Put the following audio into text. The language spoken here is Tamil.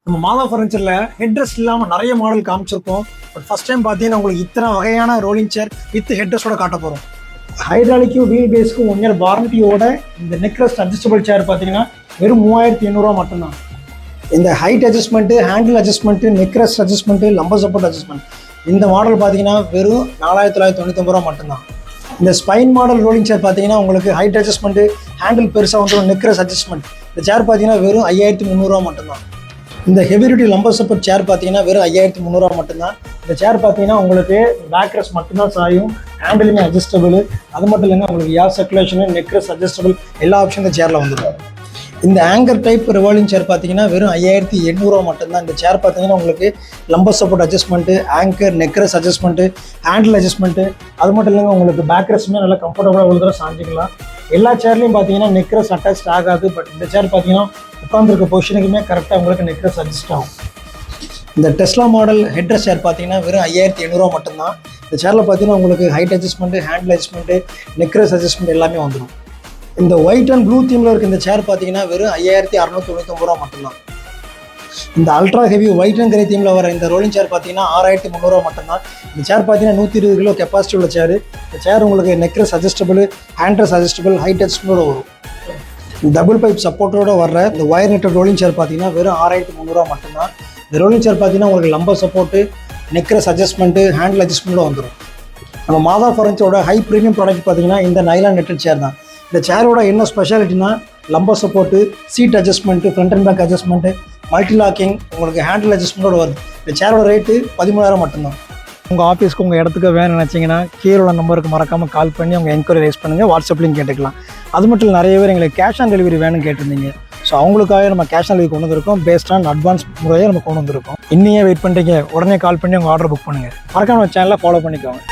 நம்ம மாதா ஃபர்னிச்சர்ல ஹெட்ரெஸ்ட் இல்லாமல் நிறைய மாடல் காமிச்சிருக்கோம். பட் ஃபர்ஸ்ட் டைம் பார்த்தீங்கன்னா உங்களுக்கு இத்தனை வகையான ரோலிங் சேர் வித் ஹெட்ரெஸ்டோட காட்ட போகிறோம். ஹைட்ராலிக்கும் வீல் பேஸ்க்கும் 1 year வாரண்டியோட இந்த நெக் ரெஸ்ட் அட்ஜஸ்டபிள் சேர் பார்த்தீங்கன்னா வெறும் 3800 மட்டும்தான். இந்த height adjustment, handle adjustment, neck rest adjustment, lumbar support adjustment இந்த மாடல் பார்த்தீங்கன்னா வெறும் 4999 மட்டும்தான். இந்த ஸ்பைன் மாடல் ரோலிங் சேர் பார்த்தீங்கன்னா உங்களுக்கு ஹைட் அட்ஜஸ்ட்மெண்ட்டு, ஹேண்டில் பெருசாக வந்துடும், நெக் ரெஸ்ட் அட்ஜஸ்ட்மெண்ட் இந்த சேர் பார்த்தீங்கன்னா வெறும் 5300 மட்டும்தான். இந்த ஹெவி டியூட்டி லம்பர் சப்போர்ட் சேர் பார்த்தீங்கன்னா வெறும் 5300 மட்டும்தான். இந்த சேர் பார்த்தீங்கன்னா உங்களுக்கு பேக் ரெஸ்ட் மட்டும்தான் சாயும், ஹேண்டிலுமே அட்ஜஸ்டபிள். அது மட்டும் இல்லைன்னா உங்களுக்கு ஏர் சர்க்குலேஷனு, நெக் ரெஸ்ட் அட்ஜஸ்டபிள் எல்லா ஆப்ஷன் இந்த சேரில் வந்துடும். இந்த ஆங்கர் டைப் ரிவால்விங் சேர் பார்த்தீங்கன்னா வெறும் 5800 மட்டும்தான். இந்த சேர் பார்த்தீங்கன்னா உங்களுக்கு lumbar support adjustment, anchor, neck rest adjustment, handle adjustment அது மட்டும் இல்லைங்க உங்களுக்கு பேக் ரெஸ்ட்டுமே நல்லா கம்ஃபர்டபுளாக ஒரு தடவை சாஞ்சிக்கலாம். எல்லா சேர்லையும் பார்த்தீங்கன்னா நெக் ரெஸ்ட் அட்டாச் ஆகாது. பட் இந்த சேர் பார்த்தீங்கன்னா உட்காந்துருக்க பொசிஷனுக்குமே கரெக்டாக உங்களுக்கு நெக் ரெஸ்ட் அட்ஜஸ்ட் ஆகும். இந்த டெஸ்லா மாடல் ஹெட்ரெஸ்ட் சேர் பார்த்தீங்கன்னா வெறும் 5800 மட்டும்தான். இந்த சேரில் பார்த்தீங்கன்னா உங்களுக்கு height adjustment, handle adjustment, neck rest adjustment எல்லாமே வந்துடும். இந்த ஒயிட் அண்ட் ப்ளூ தீமில் இருக்க இந்த சேர் பார்த்தீங்கன்னா வெறும் 5699 மட்டும்தான். இந்த ultra heavy white and grey தீமில் வர இந்த ரோலிங் சேர் பார்த்தீங்கன்னா 6300 மட்டும்தான். இந்த சேர் பார்த்தீங்கன்னா 120 கிலோ கெப்பாசிட்டி உள்ள சேர். இந்த சேர் உங்களுக்கு neck rest adjustable, hand rest adjustable, height அட்ஜஸ்ட்மெண்ட்டோட வரும். டபுள் பைப் சப்போர்ட்டோட வர்ற இந்த ஒயர் நெட்டட் ரோலிங் சேர் பார்த்தீங்கன்னா வெறும் 6300 மட்டும்தான். இந்த ரோலிங் சேர் பார்த்தீங்கன்னா உங்களுக்கு lumbar support, neck rest adjustment, handle அட்ஜஸ்ட்மெண்ட்டோட வந்துடும். நம்ம மாதா ஃபர்னிச்சரோட ஹை ப்ரீமியம் ப்ராடக்ட் பார்த்தீங்கன்னா இந்த நைலான் நெட்டட் சேர் தான். இந்த சேரோட என்ன ஸ்பெஷாலிட்டினா lumbar support, seat adjustment, front and back adjustment, multi locking, உங்களுக்கு ஹேண்டில் அட்ஜஸ்ட்மெண்ட்டோட வருது. இந்த சேரோட ரேட்டு 13000 மட்டும்தான். உங்கள் ஆஃபீஸ்க்கு உங்கள் இடத்துக்கு வேணும்னு நினச்சிங்கன்னா கீழே உள்ள நம்பருக்கு மறக்காமல் கால் பண்ணி உங்கள் என்கொயரி ரைஸ் பண்ணுங்கள். வாட்ஸ்அப்லையும் கேட்டுக்கலாம். அது மட்டும் இல்லை, நிறைய பேர் எங்களுக்கு கேஷ் ஆன் டெலிவரி வேணும்னு கேட்டிருந்தீங்க. ஸோ அவங்களுக்காக நம்ம கேஷ் ஆன் டெலிவரி கொண்டு வந்திருக்கோம். பேஸ்ட் ஆன் அட்வான்ஸ் முறையாக நம்ம கொண்டு வந்திருக்கோம். இன்னையே வெயிட் பண்ணுறீங்க, உடனே கால் பண்ணி உங்கள் ஆர்டர் புக் பண்ணுங்கள். மறக்காம சேனலை ஃபாலோ பண்ணிக்கோங்க.